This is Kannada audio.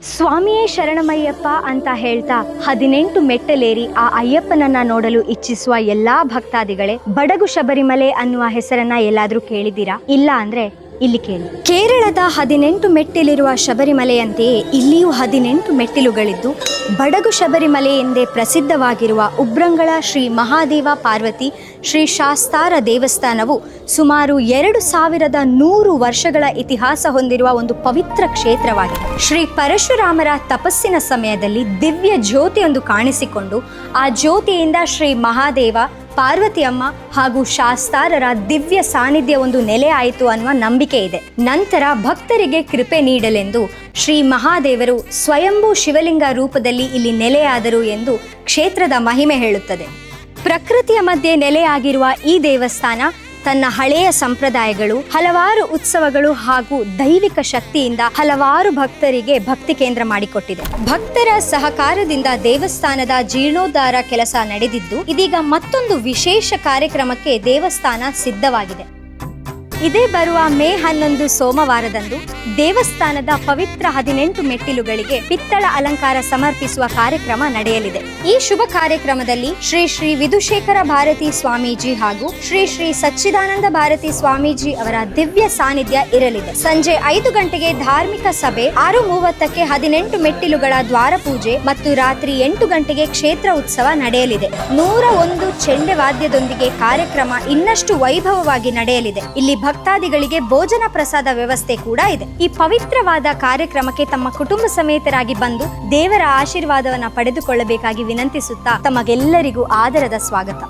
ಸ್ವಾಮಿಯೇ ಶರಣಮಯ್ಯಪ್ಪ ಅಂತ ಹೇಳ್ತಾ 18 ಮೆಟ್ಟಲೇರಿ ಆ ಅಯ್ಯಪ್ಪನನ್ನ ನೋಡಲು ಇಚ್ಛಿಸುವ ಎಲ್ಲಾ ಭಕ್ತಾದಿಗಳೇ, ಬಡಗು ಶಬರಿಮಲೆ ಅನ್ನುವ ಹೆಸರನ್ನ ಎಲ್ಲಾದ್ರೂ ಕೇಳಿದ್ದೀರಾ? ಇಲ್ಲ ಅಂದ್ರೆ ಇಲ್ಲಿ ಕೇಳಿ. ಕೇರಳದ 18 ಮೆಟ್ಟಿಲಿರುವ ಶಬರಿಮಲೆಯಂತೆಯೇ ಇಲ್ಲಿಯೂ 18 ಮೆಟ್ಟಿಲುಗಳಿದ್ದು, ಬಡಗು ಶಬರಿಮಲೆ ಎಂದೇ ಪ್ರಸಿದ್ಧವಾಗಿರುವ ಉಬ್ರಂಗಳ ಶ್ರೀ ಮಹಾದೇವ ಪಾರ್ವತಿ ಶ್ರೀ ಶಾಸ್ತಾರ ದೇವಸ್ಥಾನವು ಸುಮಾರು 2100 ವರ್ಷಗಳ ಇತಿಹಾಸ ಹೊಂದಿರುವ ಒಂದು ಪವಿತ್ರ ಕ್ಷೇತ್ರವಾಗಿದೆ. ಶ್ರೀ ಪರಶುರಾಮರ ತಪಸ್ಸಿನ ಸಮಯದಲ್ಲಿ ದಿವ್ಯ ಜ್ಯೋತಿಯೊಂದು ಕಾಣಿಸಿಕೊಂಡು ಆ ಜ್ಯೋತಿಯಿಂದ ಶ್ರೀ ಮಹಾದೇವ, ಪಾರ್ವತಿ ಅಮ್ಮ ಹಾಗೂ ಶಾಸ್ತಾರರ ದಿವ್ಯ ಸಾನ್ನಿಧ್ಯ ಒಂದು ನೆಲೆ ಆಯಿತು ಅನ್ನುವ ನಂಬಿಕೆ ಇದೆ. ನಂತರ ಭಕ್ತರಿಗೆ ಕೃಪೆ ನೀಡಲೆಂದು ಶ್ರೀ ಮಹಾದೇವರು ಸ್ವಯಂಭೂ ಶಿವಲಿಂಗ ರೂಪದಲ್ಲಿ ಇಲ್ಲಿ ನೆಲೆಯಾದರು ಎಂದು ಕ್ಷೇತ್ರದ ಮಹಿಮೆ ಹೇಳುತ್ತದೆ. ಪ್ರಕೃತಿಯ ಮಧ್ಯೆ ನೆಲೆಯಾಗಿರುವ ಈ ದೇವಸ್ಥಾನ ತನ್ನ ಹಳೆಯ ಸಂಪ್ರದಾಯಗಳು, ಹಲವಾರು ಉತ್ಸವಗಳು ಹಾಗೂ ದೈವಿಕ ಶಕ್ತಿಯಿಂದ ಹಲವಾರು ಭಕ್ತರಿಗೆ ಭಕ್ತಿ ಕೇಂದ್ರ ಮಾಡಿಕೊಟ್ಟಿದೆ. ಭಕ್ತರ ಸಹಕಾರದಿಂದ ದೇವಸ್ಥಾನದ ಜೀರ್ಣೋದ್ಧಾರ ಕೆಲಸ ನಡೆದಿದ್ದು, ಇದೀಗ ಮತ್ತೊಂದು ವಿಶೇಷ ಕಾರ್ಯಕ್ರಮಕ್ಕೆ ದೇವಸ್ಥಾನ ಸಿದ್ಧವಾಗಿದೆ. ಇದೇ ಬರುವ ಮೇ 11 ಸೋಮವಾರದಂದು ದೇವಸ್ಥಾನದ ಪವಿತ್ರ 18 ಮೆಟ್ಟಿಲುಗಳಿಗೆ ಪಿತ್ತಳ ಅಲಂಕಾರ ಸಮರ್ಪಿಸುವ ಕಾರ್ಯಕ್ರಮ ನಡೆಯಲಿದೆ. ಈ ಶುಭ ಕಾರ್ಯಕ್ರಮದಲ್ಲಿ ಶ್ರೀ ಶ್ರೀ ವಿಧುಶೇಖರ ಭಾರತಿ ಸ್ವಾಮೀಜಿ ಹಾಗೂ ಶ್ರೀ ಶ್ರೀ ಸಚ್ಚಿದಾನಂದ ಭಾರತಿ ಸ್ವಾಮೀಜಿ ಅವರ ದಿವ್ಯ ಸಾನ್ನಿಧ್ಯ ಇರಲಿದೆ. ಸಂಜೆ 5 ಗಂಟೆಗೆ ಧಾರ್ಮಿಕ ಸಭೆ, 6:30ಕ್ಕೆ 18 ಮೆಟ್ಟಿಲುಗಳ ದ್ವಾರ ಪೂಜೆ ಮತ್ತು ರಾತ್ರಿ 8 ಗಂಟೆಗೆ ಕ್ಷೇತ್ರ ಉತ್ಸವ ನಡೆಯಲಿದೆ. 101 ಚೆಂಡೆ ವಾದ್ಯದೊಂದಿಗೆ ಕಾರ್ಯಕ್ರಮ ಇನ್ನಷ್ಟು ವೈಭವವಾಗಿ ನಡೆಯಲಿದೆ. ಇಲ್ಲಿ ಭಕ್ತಾದಿಗಳಿಗೆ ಭೋಜನ ಪ್ರಸಾದ ವ್ಯವಸ್ಥೆ ಕೂಡ ಇದೆ. ಈ ಪವಿತ್ರವಾದ ಕಾರ್ಯಕ್ರಮಕ್ಕೆ ತಮ್ಮ ಕುಟುಂಬ ಸಮೇತರಾಗಿ ಬಂದು ದೇವರ ಆಶೀರ್ವಾದವನ್ನ ಪಡೆದುಕೊಳ್ಳಬೇಕಾಗಿ ವಿನಂತಿಸುತ್ತಾ ತಮಗೆಲ್ಲರಿಗೂ ಆದರದ ಸ್ವಾಗತ.